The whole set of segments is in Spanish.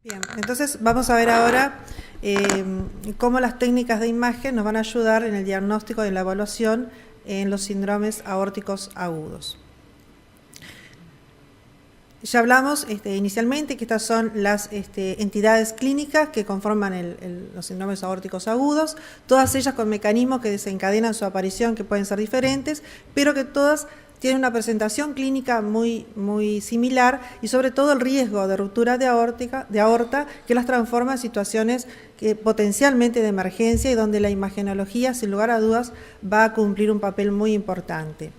Bien, entonces vamos a ver ahora cómo las técnicas de imagen nos van a ayudar en el diagnóstico y en la evaluación en los síndromes aórticos agudos. Ya hablamos inicialmente que estas son las entidades clínicas que conforman los síndromes aórticos agudos, todas ellas con mecanismos que desencadenan su aparición que pueden ser diferentes, pero que todas tienen una presentación clínica muy similar y sobre todo el riesgo de ruptura de aorta que las transforma en situaciones potencialmente de emergencia y donde la imagenología, sin lugar a dudas, va a cumplir un papel muy importante.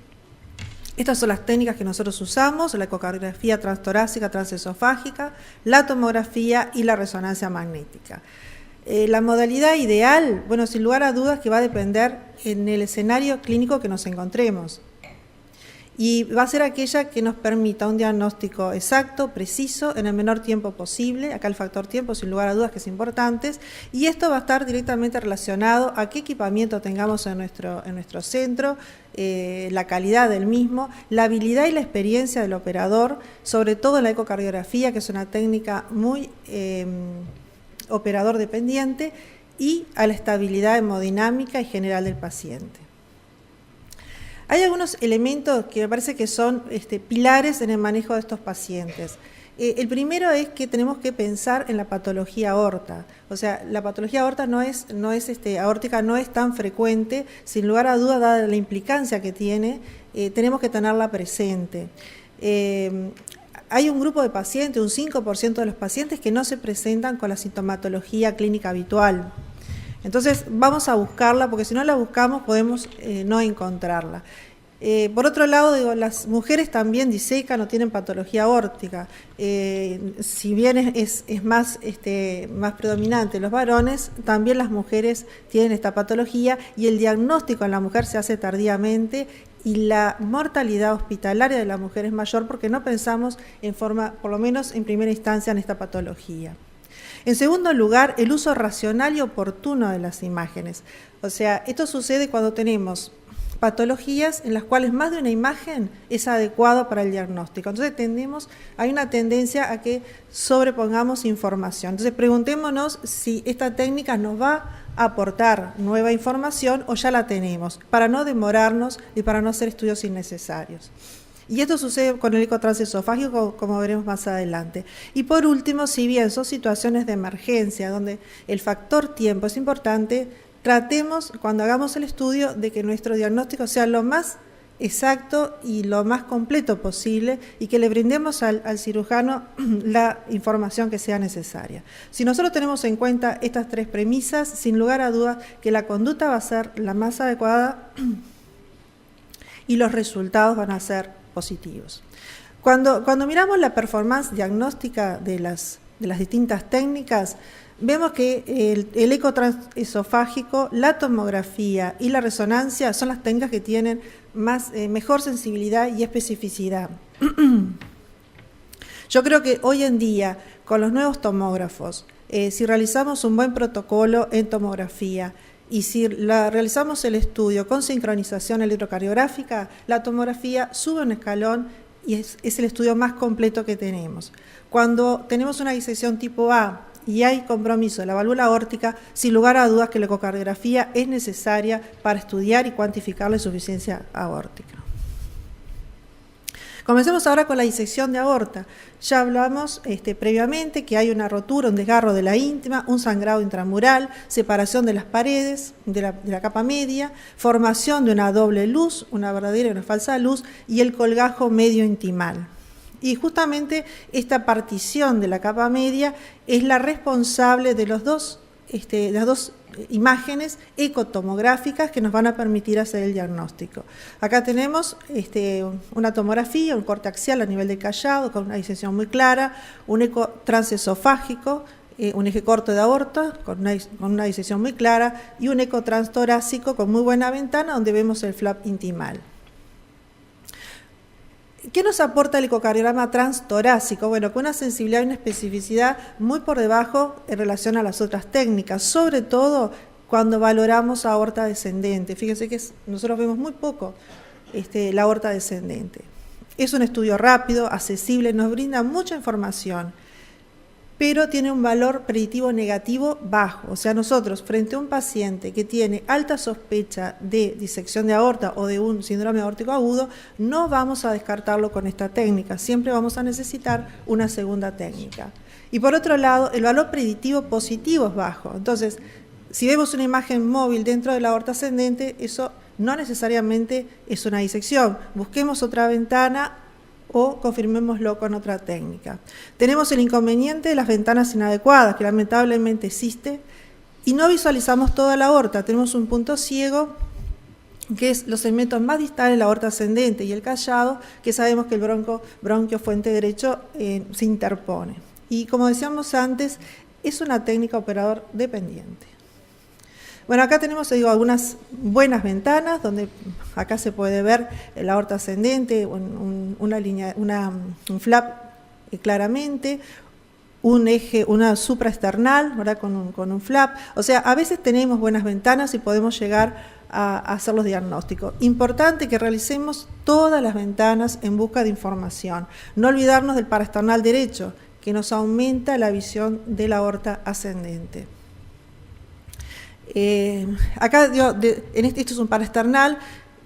Estas son las técnicas que nosotros usamos: la ecocardiografía transtorácica, transesofágica, la tomografía y la resonancia magnética. La modalidad ideal, bueno, sin lugar a dudas que va a depender en el escenario clínico que nos encontremos. Y va a ser aquella que nos permita un diagnóstico exacto, preciso, en el menor tiempo posible. Acá el factor tiempo, sin lugar a dudas, que es importante. Y esto va a estar directamente relacionado a qué equipamiento tengamos en nuestro centro, la calidad del mismo, la habilidad y la experiencia del operador, sobre todo en la ecocardiografía, que es una técnica muy operador dependiente, y a la estabilidad hemodinámica y general del paciente. Hay algunos elementos que me parece que son pilares en el manejo de estos pacientes. El primero es que tenemos que pensar en la patología aorta. O sea, la patología aorta aórtica no es tan frecuente, sin lugar a duda, dada la implicancia que tiene, tenemos que tenerla presente. Hay un grupo de pacientes, un 5% de los pacientes, que no se presentan con la sintomatología clínica habitual. Entonces vamos a buscarla, porque si no la buscamos podemos no encontrarla. Por otro lado, digo, las mujeres también disecan o tienen patología aórtica. Si bien es más predominante en los varones, también las mujeres tienen esta patología y el diagnóstico en la mujer se hace tardíamente y la mortalidad hospitalaria de la mujer es mayor porque no pensamos en forma, por lo menos en primera instancia, en esta patología. En segundo lugar, el uso racional y oportuno de las imágenes. O sea, esto sucede cuando tenemos patologías en las cuales más de una imagen es adecuado para el diagnóstico. Entonces hay una tendencia a que sobrepongamos información. Entonces preguntémonos si esta técnica nos va a aportar nueva información o ya la tenemos, para no demorarnos y para no hacer estudios innecesarios. Y esto sucede con el eco transesofágico, como veremos más adelante. Y por último, si bien son situaciones de emergencia, donde el factor tiempo es importante, tratemos, cuando hagamos el estudio, de que nuestro diagnóstico sea lo más exacto y lo más completo posible y que le brindemos al cirujano la información que sea necesaria. Si nosotros tenemos en cuenta estas tres premisas, sin lugar a dudas que la conducta va a ser la más adecuada y los resultados van a ser positivos. Cuando miramos la performance diagnóstica de las distintas técnicas, vemos que el eco transesofágico, la tomografía y la resonancia son las técnicas que tienen mejor sensibilidad y especificidad. Yo creo que hoy en día, con los nuevos tomógrafos, si realizamos un buen protocolo en tomografía y si realizamos el estudio con sincronización electrocardiográfica, la tomografía sube un escalón y es el estudio más completo que tenemos. Cuando tenemos una disección tipo A y hay compromiso de la válvula aórtica, sin lugar a dudas que la ecocardiografía es necesaria para estudiar y cuantificar la insuficiencia aórtica. Comencemos ahora con la disección de aorta. Ya hablamos previamente que hay una rotura, un desgarro de la íntima, un sangrado intramural, separación de las paredes de la capa media, formación de una doble luz, una verdadera y una falsa luz, y el colgajo medio intimal. Y justamente esta partición de la capa media es la responsable de las dos imágenes ecotomográficas que nos van a permitir hacer el diagnóstico. Acá tenemos una tomografía, un corte axial a nivel del callado con una disección muy clara, un eco transesofágico, un eje corto de aorta con una disección muy clara y un eco transtorácico con muy buena ventana donde vemos el flap intimal. ¿Qué nos aporta el ecocardiograma transtorácico? Bueno, con una sensibilidad y una especificidad muy por debajo en relación a las otras técnicas, sobre todo cuando valoramos aorta descendente. Fíjense que nosotros vemos muy poco la aorta descendente. Es un estudio rápido, accesible, nos brinda mucha información. pero tiene un valor predictivo negativo bajo. O sea, nosotros, frente a un paciente que tiene alta sospecha de disección de aorta o de un síndrome aórtico agudo, no vamos a descartarlo con esta técnica. Siempre vamos a necesitar una segunda técnica. Y por otro lado, el valor predictivo positivo es bajo. Entonces, si vemos una imagen móvil dentro de la aorta ascendente, eso no necesariamente es una disección. Busquemos otra ventana o confirmémoslo con otra técnica. Tenemos el inconveniente de las ventanas inadecuadas, que lamentablemente existe, y no visualizamos toda la aorta. Tenemos un punto ciego, que es los segmentos más distales de la aorta ascendente, y el callado, que sabemos que el bronquio fuente derecho se interpone. Y como decíamos antes, es una técnica operador dependiente. Bueno, acá tenemos, algunas buenas ventanas, donde acá se puede ver la aorta ascendente, un flap claramente, un eje, una supraesternal, ¿verdad? Con un flap. O sea, a veces tenemos buenas ventanas y podemos llegar a hacer los diagnósticos. Importante que realicemos todas las ventanas en busca de información. No olvidarnos del paraesternal derecho, que nos aumenta la visión de la aorta ascendente. Acá, esto es un paraesternal,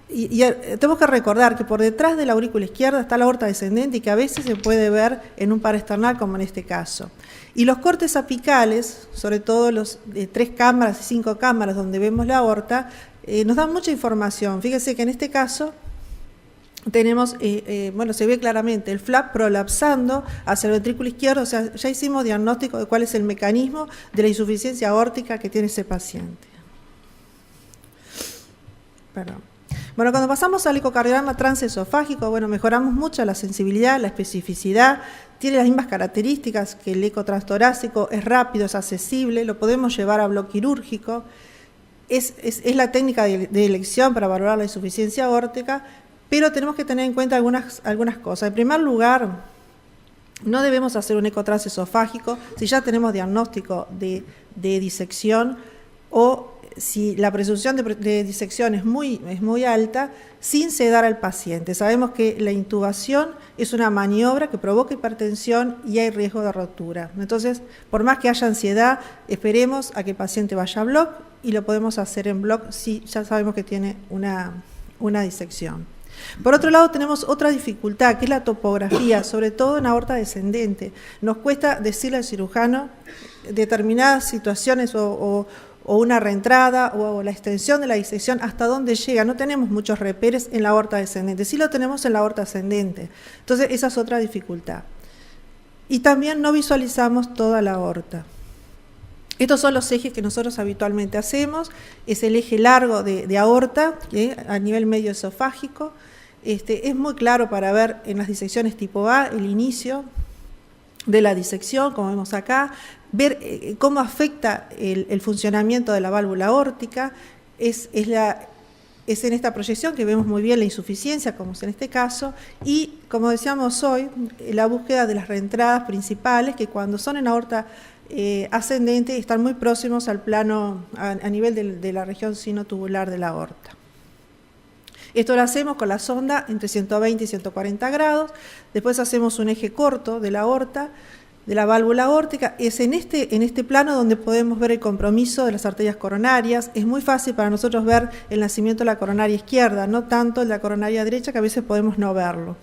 y tenemos que recordar que por detrás de la aurícula izquierda está la aorta descendente y que a veces se puede ver en un paraesternal como en este caso. Y los cortes apicales, sobre todo los de 3 cámaras y 5 cámaras donde vemos la aorta, nos dan mucha información. Fíjense que en este caso tenemos, se ve claramente el flap prolapsando hacia el ventrículo izquierdo. O sea, ya hicimos diagnóstico de cuál es el mecanismo de la insuficiencia aórtica que tiene ese paciente. Perdón. Bueno, cuando pasamos al ecocardiograma transesofágico, mejoramos mucho la sensibilidad, la especificidad, tiene las mismas características que el eco transtorácico, es rápido, es accesible, lo podemos llevar a bloque quirúrgico, es la técnica de elección para valorar la insuficiencia aórtica, pero tenemos que tener en cuenta algunas cosas. En primer lugar, no debemos hacer un eco transesofágico si ya tenemos diagnóstico de disección o si la presunción de disección es muy alta, sin sedar al paciente. Sabemos que la intubación es una maniobra que provoca hipertensión y hay riesgo de rotura. Entonces, por más que haya ansiedad, esperemos a que el paciente vaya a bloc y lo podemos hacer en bloc si ya sabemos que tiene una disección. Por otro lado, tenemos otra dificultad, que es la topografía, sobre todo en aorta descendente. Nos cuesta decirle al cirujano determinadas situaciones o una reentrada o la extensión de la disección, hasta dónde llega. No tenemos muchos reperes en la aorta descendente, sí lo tenemos en la aorta ascendente. Entonces, esa es otra dificultad. Y también no visualizamos toda la aorta. Estos son los ejes que nosotros habitualmente hacemos. Es el eje largo de aorta, a nivel medio esofágico. Es muy claro para ver en las disecciones tipo A el inicio de la disección, como vemos acá, ver cómo afecta el funcionamiento de la válvula aórtica. Es en esta proyección que vemos muy bien la insuficiencia, como es en este caso, y como decíamos hoy, la búsqueda de las reentradas principales, que cuando son en aorta ascendente están muy próximos al plano, a nivel de la región sinotubular de la aorta. Esto lo hacemos con la sonda entre 120 y 140 grados, después hacemos un eje corto de la aorta, de la válvula aórtica. Es en este plano donde podemos ver el compromiso de las arterias coronarias. Es muy fácil para nosotros ver el nacimiento de la coronaria izquierda, no tanto el de la coronaria derecha, que a veces podemos no verlo.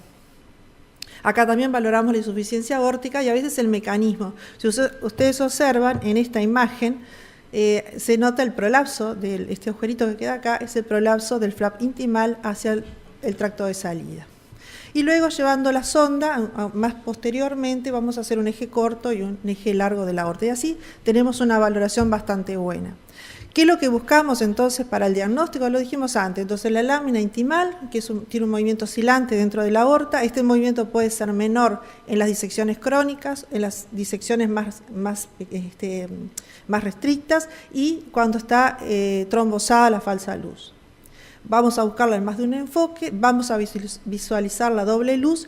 Acá también valoramos la insuficiencia aórtica y a veces el mecanismo. Si ustedes observan en esta imagen, se nota el prolapso de este agujerito que queda acá, es el prolapso del flap intimal hacia el tracto de salida. Y luego, llevando la sonda, más posteriormente vamos a hacer un eje corto y un eje largo de la aorta. Y así tenemos una valoración bastante buena. ¿Qué es lo que buscamos entonces para el diagnóstico? Lo dijimos antes. Entonces, la lámina intimal, que tiene un movimiento oscilante dentro de la aorta. Este movimiento puede ser menor en las disecciones crónicas, en las disecciones más restrictas y cuando está trombosada la falsa luz. Vamos a buscarla en más de un enfoque, vamos a visualizar la doble luz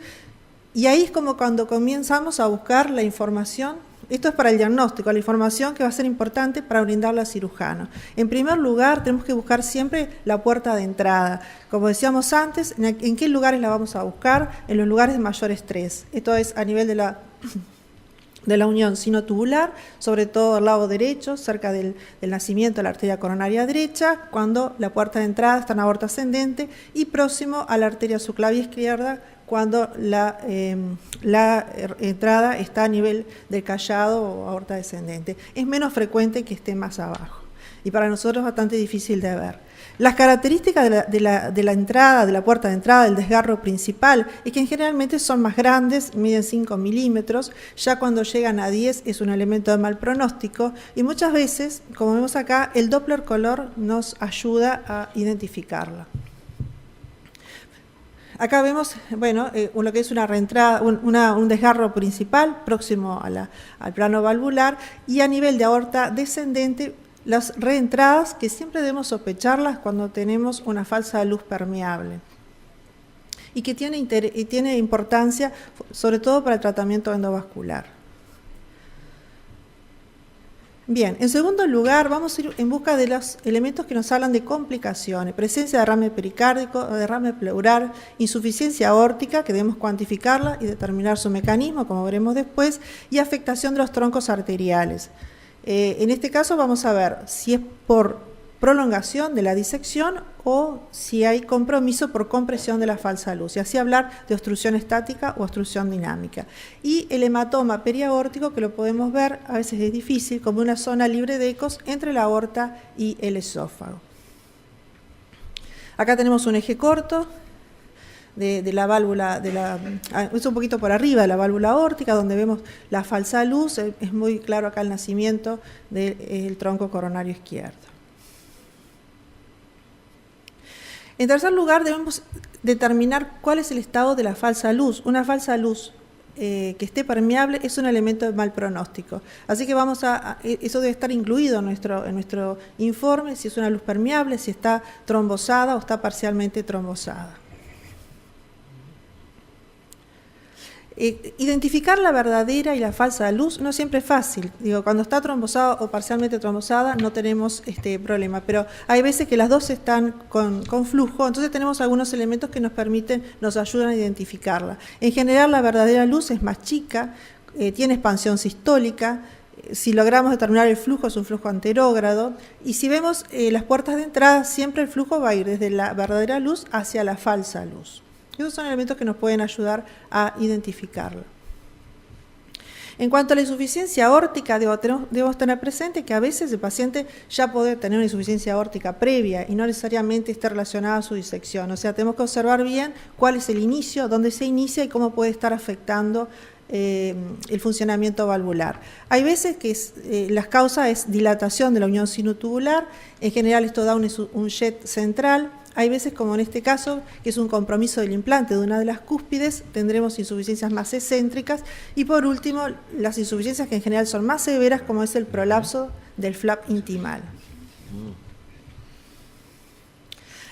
y ahí es como cuando comenzamos a buscar la información. Esto es para el diagnóstico, la información que va a ser importante para brindarla al cirujano. En primer lugar, tenemos que buscar siempre la puerta de entrada. Como decíamos antes, ¿en qué lugares la vamos a buscar? En los lugares de mayor estrés. Esto es a nivel de la de la unión sinotubular, sobre todo al lado derecho, cerca del nacimiento de la arteria coronaria derecha, cuando la puerta de entrada está en aorta ascendente, y próximo a la arteria subclavia izquierda, cuando la entrada está a nivel del callado o aorta descendente. Es menos frecuente que esté más abajo, y para nosotros es bastante difícil de ver. Las características de la entrada, de la puerta de entrada, del desgarro principal, es que generalmente son más grandes, miden 5 milímetros, ya cuando llegan a 10 es un elemento de mal pronóstico, y muchas veces, como vemos acá, el Doppler color nos ayuda a identificarla. Acá vemos, bueno, lo que es una reentrada, un desgarro principal próximo al plano valvular, y a nivel de aorta descendente, las reentradas que siempre debemos sospecharlas cuando tenemos una falsa luz permeable y que tiene importancia sobre todo para el tratamiento endovascular. Bien, en segundo lugar vamos a ir en busca de los elementos que nos hablan de complicaciones, presencia de derrame pericárdico, derrame pleural, insuficiencia aórtica, que debemos cuantificarla y determinar su mecanismo, como veremos después, y afectación de los troncos arteriales. En este caso vamos a ver si es por prolongación de la disección o si hay compromiso por compresión de la falsa luz, y así hablar de obstrucción estática o obstrucción dinámica. Y el hematoma periaórtico, que lo podemos ver, a veces es difícil, como una zona libre de ecos entre la aorta y el esófago. Acá tenemos un eje corto de la válvula, es un poquito por arriba de la válvula aórtica, donde vemos la falsa luz. Es muy claro acá el nacimiento del tronco coronario izquierdo. En tercer lugar, debemos determinar cuál es el estado de la falsa luz. Una falsa luz que esté permeable es un elemento de mal pronóstico. Así que eso debe estar incluido en nuestro informe, si es una luz permeable, si está trombosada o está parcialmente trombosada. Identificar la verdadera y la falsa luz no siempre es fácil. Cuando está trombosada o parcialmente trombosada no tenemos problema, pero hay veces que las dos están con flujo, entonces tenemos algunos elementos que nos ayudan a identificarla. En general la verdadera luz es más chica, tiene expansión sistólica. Si logramos determinar el flujo, es un flujo anterógrado, y si vemos las puertas de entrada, siempre el flujo va a ir desde la verdadera luz hacia la falsa luz. Esos son elementos que nos pueden ayudar a identificarlo. En cuanto a la insuficiencia aórtica, debemos tener presente que a veces el paciente ya puede tener una insuficiencia aórtica previa y no necesariamente esté relacionada a su disección. O sea, tenemos que observar bien cuál es el inicio, dónde se inicia y cómo puede estar afectando el funcionamiento valvular. Hay veces que las causas es dilatación de la unión sinotubular. En general esto da un jet central. Hay veces, como en este caso, que es un compromiso del implante de una de las cúspides, tendremos insuficiencias más excéntricas, y por último, las insuficiencias que en general son más severas, como es el prolapso del flap intimal.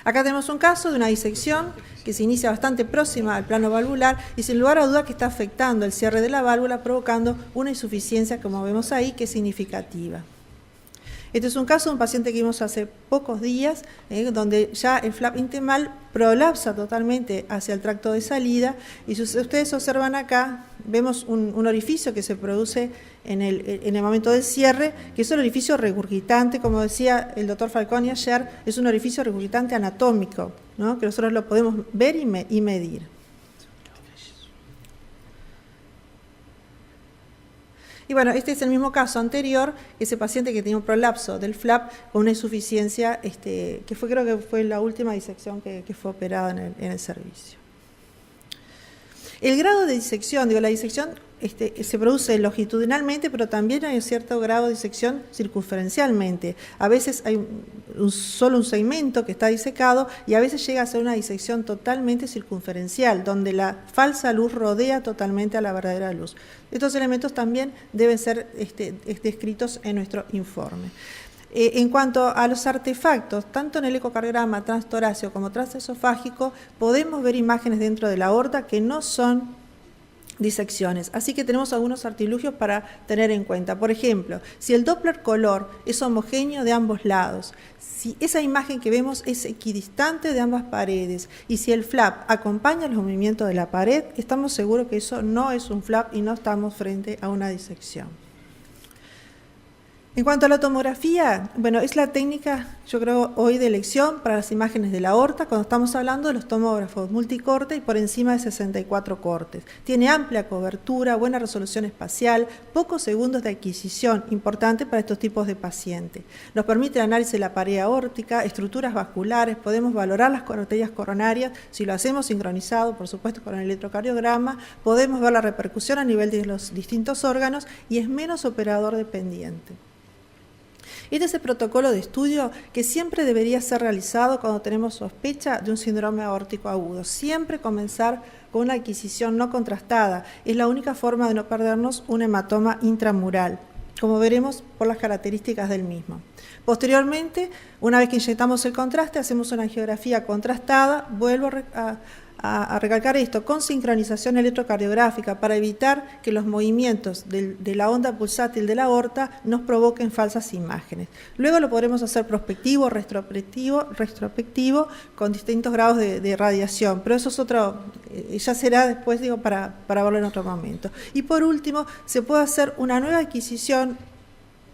Acá tenemos un caso de una disección que se inicia bastante próxima al plano valvular y sin lugar a duda que está afectando el cierre de la válvula, provocando una insuficiencia, como vemos ahí, que es significativa. Este es un caso de un paciente que vimos hace pocos días, donde ya el flap intimal prolapsa totalmente hacia el tracto de salida, y si ustedes observan acá, vemos un orificio que se produce en el momento del cierre, que es un orificio regurgitante, como decía el doctor Falconi ayer, es un orificio regurgitante anatómico, ¿no? Que nosotros lo podemos ver y medir. Y bueno, este es el mismo caso anterior, ese paciente que tenía un prolapso del flap con una insuficiencia, que creo que fue la última disección que fue operada en el servicio. El grado de disección, la disección se produce longitudinalmente, pero también hay un cierto grado de disección circunferencialmente. A veces hay solo un segmento que está disecado y a veces llega a ser una disección totalmente circunferencial, donde la falsa luz rodea totalmente a la verdadera luz. Estos elementos también deben ser descritos en nuestro informe. En cuanto a los artefactos, tanto en el ecocardiograma transtorácico como transesofágico, podemos ver imágenes dentro de la aorta que no son disecciones. Así que tenemos algunos artilugios para tener en cuenta. Por ejemplo, si el Doppler color es homogéneo de ambos lados, si esa imagen que vemos es equidistante de ambas paredes y si el flap acompaña los movimientos de la pared, estamos seguros que eso no es un flap y no estamos frente a una disección. En cuanto a la tomografía, bueno, es la técnica, yo creo, hoy de elección para las imágenes de la aorta cuando estamos hablando de los tomógrafos multicorte y por encima de 64 cortes. Tiene amplia cobertura, buena resolución espacial, pocos segundos de adquisición, importante para estos tipos de pacientes. Nos permite el análisis de la pared aórtica, estructuras vasculares, podemos valorar las arterias coronarias, si lo hacemos sincronizado, por supuesto, con el electrocardiograma, podemos ver la repercusión a nivel de los distintos órganos y es menos operador dependiente. Este es el protocolo de estudio que siempre debería ser realizado cuando tenemos sospecha de un síndrome aórtico agudo. Siempre comenzar con una adquisición no contrastada. Es la única forma de no perdernos un hematoma intramural, como veremos por las características del mismo. Posteriormente, una vez que inyectamos el contraste, hacemos una angiografía contrastada. Vuelvo a recalcar esto, con sincronización electrocardiográfica para evitar que los movimientos de la onda pulsátil de la aorta nos provoquen falsas imágenes. Luego lo podremos hacer prospectivo, retrospectivo con distintos grados de radiación, pero eso es otro, ya será después, digo, para verlo en otro momento. Y por último, se puede hacer una nueva adquisición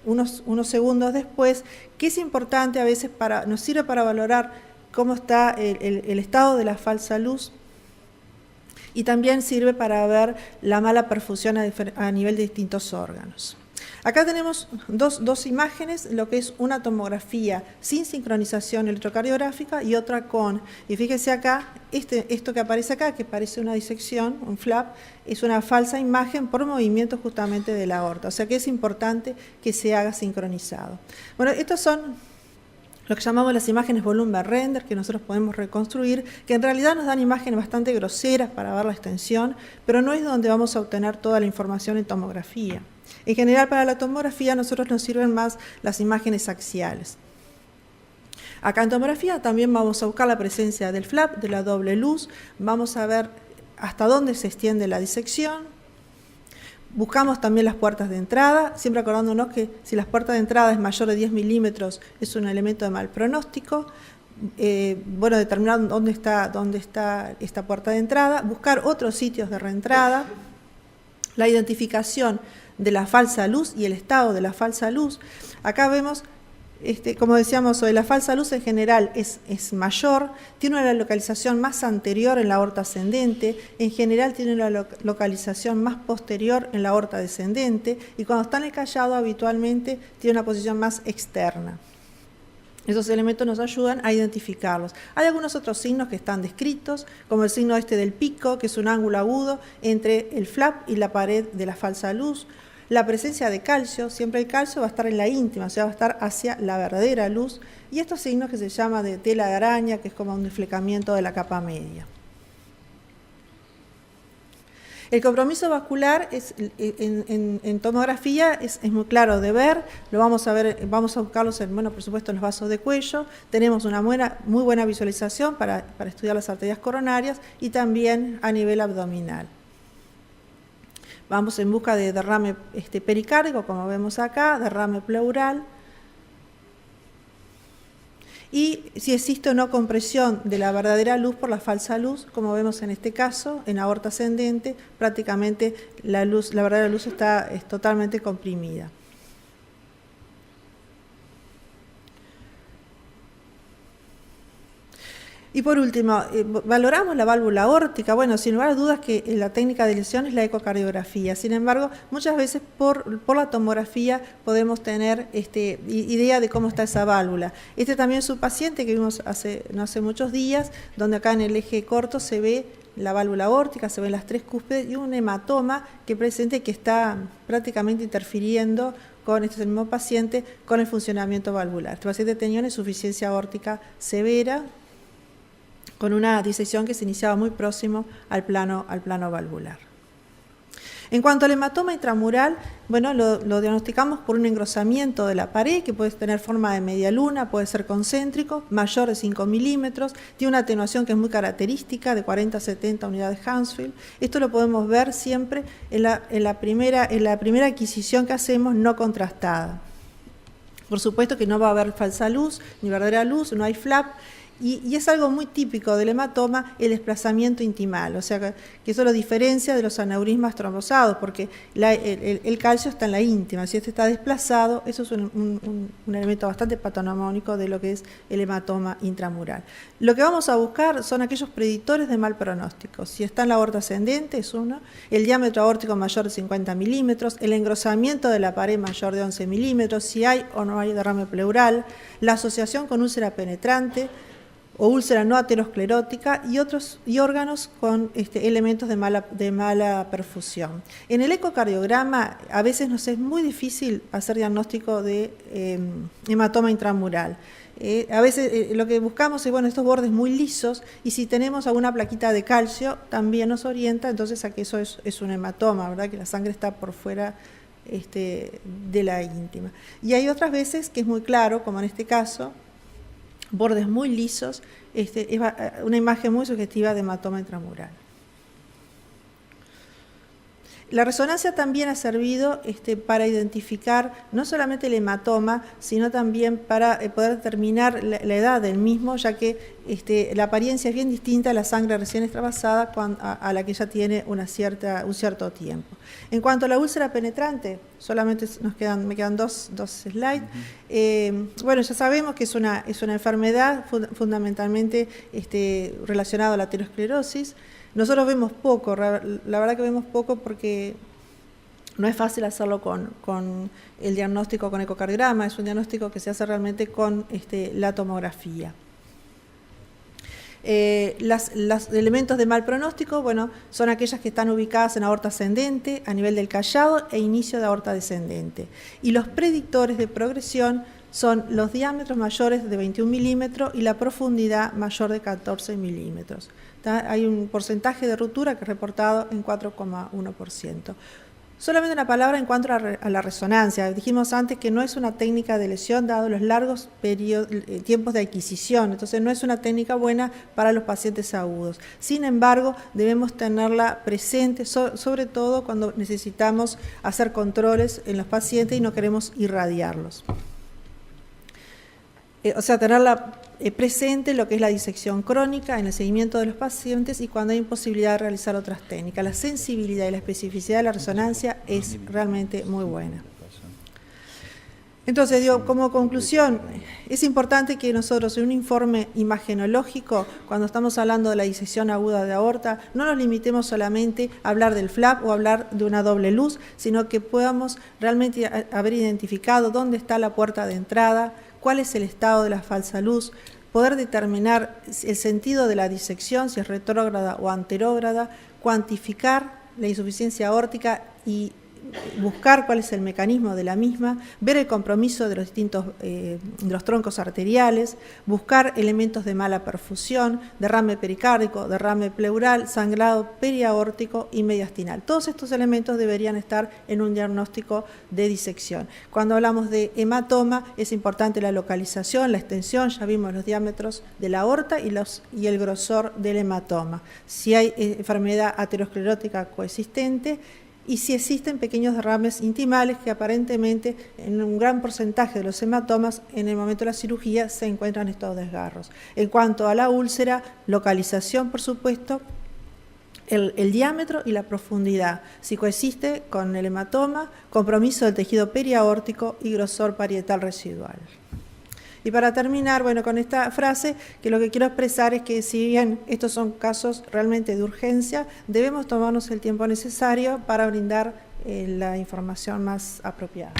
unos segundos después, que es importante a veces, nos sirve para valorar cómo está el estado de la falsa luz y también sirve para ver la mala perfusión a nivel de distintos órganos. Acá tenemos dos imágenes, lo que es una tomografía sin sincronización electrocardiográfica y otra con. Y fíjense acá, esto que aparece acá, que parece una disección, un flap, es una falsa imagen por movimiento justamente de la aorta. O sea que es importante que se haga sincronizado. Bueno, estos son lo que llamamos las imágenes volumen render, que nosotros podemos reconstruir, que en realidad nos dan imágenes bastante groseras para ver la extensión, pero no es donde vamos a obtener toda la información en tomografía. En general, para la tomografía, a nosotros nos sirven más las imágenes axiales. Acá en tomografía también vamos a buscar la presencia del flap, de la doble luz, vamos a ver hasta dónde se extiende la disección. Buscamos también las puertas de entrada, siempre acordándonos que si las puertas de entrada es mayor de 10 milímetros es un elemento de mal pronóstico. Bueno, determinar dónde está esta puerta de entrada, buscar otros sitios de reentrada, la identificación de la falsa luz y el estado de la falsa luz. Acá vemos, como decíamos hoy, la falsa luz en general es mayor, tiene una localización más anterior en la aorta ascendente, en general tiene una localización más posterior en la aorta descendente y cuando está en el callado habitualmente tiene una posición más externa. Esos elementos nos ayudan a identificarlos. Hay algunos otros signos que están descritos, como el signo del pico, que es un ángulo agudo entre el flap y la pared de la falsa luz. La presencia de calcio, siempre el calcio va a estar en la íntima, o sea, va a estar hacia la verdadera luz. Y estos signos que se llama de tela de araña, que es como un desflecamiento de la capa media. El compromiso vascular en tomografía es muy claro de ver, lo vamos a ver, vamos a buscarlos por supuesto en los vasos de cuello, tenemos una muy buena visualización para estudiar las arterias coronarias y también a nivel abdominal. Vamos en busca de derrame pericárdico, como vemos acá, derrame pleural. Y si existe o no compresión de la verdadera luz por la falsa luz, como vemos en este caso, en aorta ascendente, prácticamente la verdadera luz es totalmente comprimida. Y por último, valoramos la válvula aórtica. Bueno, sin lugar a dudas que la técnica de lesión es la ecocardiografía. Sin embargo, muchas veces por la tomografía podemos tener idea de cómo está esa válvula. También es un paciente que vimos no hace muchos días, donde acá en el eje corto se ve la válvula aórtica, se ven las tres cúspides y un hematoma que está prácticamente interfiriendo con este mismo paciente con el funcionamiento valvular. Este paciente tenía una insuficiencia aórtica severa, con una disección que se iniciaba muy próximo al plano valvular. En cuanto al hematoma intramural, bueno, lo diagnosticamos por un engrosamiento de la pared que puede tener forma de media luna, puede ser concéntrico, mayor de 5 milímetros, tiene una atenuación que es muy característica, de 40 a 70 unidades Hounsfield. Esto lo podemos ver siempre en la primera adquisición que hacemos no contrastada. Por supuesto que no va a haber falsa luz, ni verdadera luz, no hay flap. Y es algo muy típico del hematoma el desplazamiento intimal, o sea que eso lo diferencia de los aneurismas trombosados, porque el calcio está en la íntima, si este está desplazado, eso es un elemento bastante patognomónico de lo que es el hematoma intramural. Lo que vamos a buscar son aquellos predictores de mal pronóstico. Si está en la aorta ascendente es uno, el diámetro aórtico mayor de 50 milímetros, el engrosamiento de la pared mayor de 11 milímetros, si hay o no hay derrame pleural, la asociación con úlcera penetrante, o úlcera no aterosclerótica y órganos con elementos de mala perfusión. En el ecocardiograma a veces nos es muy difícil hacer diagnóstico de hematoma intramural. A veces lo que buscamos es estos bordes muy lisos y si tenemos alguna plaquita de calcio también nos orienta entonces a que eso es un hematoma, ¿verdad? Que la sangre está por fuera de la íntima. Y hay otras veces que es muy claro, como en este caso, bordes muy lisos, es una imagen muy sugestiva de hematoma intramural. La resonancia también ha servido para identificar no solamente el hematoma, sino también para poder determinar la edad del mismo, ya que la apariencia es bien distinta a la sangre recién extravasada a la que ya tiene un cierto tiempo. En cuanto a la úlcera penetrante, solamente me quedan dos slides. Bueno, ya sabemos que es una enfermedad fundamentalmente relacionada a la aterosclerosis. Nosotros vemos poco, la verdad que vemos poco porque no es fácil hacerlo con el diagnóstico con ecocardiograma, es un diagnóstico que se hace realmente con la tomografía. Los elementos de mal pronóstico, bueno, son aquellas que están ubicadas en aorta ascendente, a nivel del callado e inicio de aorta descendente. Y los predictores de progresión son los diámetros mayores de 21 milímetros y la profundidad mayor de 14 milímetros. Hay un porcentaje de ruptura que es reportado en 4,1%. Solamente una palabra en cuanto a la resonancia. Dijimos antes que no es una técnica de lesión dado los largos tiempos de adquisición, entonces no es una técnica buena para los pacientes agudos. Sin embargo, debemos tenerla presente, sobre todo cuando necesitamos hacer controles en los pacientes y no queremos irradiarlos. O sea, tenerla presente lo que es la disección crónica en el seguimiento de los pacientes y cuando hay imposibilidad de realizar otras técnicas. La sensibilidad y la especificidad de la resonancia es realmente muy buena. Entonces, como conclusión, es importante que nosotros en un informe imagenológico, cuando estamos hablando de la disección aguda de aorta, no nos limitemos solamente a hablar del flap o hablar de una doble luz, sino que podamos realmente haber identificado dónde está la puerta de entrada, cuál es el estado de la falsa luz, poder determinar el sentido de la disección, si es retrógrada o anterógrada, cuantificar la insuficiencia aórtica y buscar cuál es el mecanismo de la misma, ver el compromiso de los distintos de los troncos arteriales, buscar elementos de mala perfusión, derrame pericárdico, derrame pleural, sangrado periaórtico y mediastinal. Todos estos elementos deberían estar en un diagnóstico de disección. Cuando hablamos de hematoma es importante la localización, la extensión, ya vimos los diámetros de la aorta y el grosor del hematoma. Si hay enfermedad aterosclerótica coexistente, y si existen pequeños derrames intimales que aparentemente en un gran porcentaje de los hematomas en el momento de la cirugía se encuentran estos desgarros. En cuanto a la úlcera, localización por supuesto, el diámetro y la profundidad, si coexiste con el hematoma, compromiso del tejido periaórtico y grosor parietal residual. Y para terminar, bueno, con esta frase, que lo que quiero expresar es que si bien estos son casos realmente de urgencia, debemos tomarnos el tiempo necesario para brindar la información más apropiada.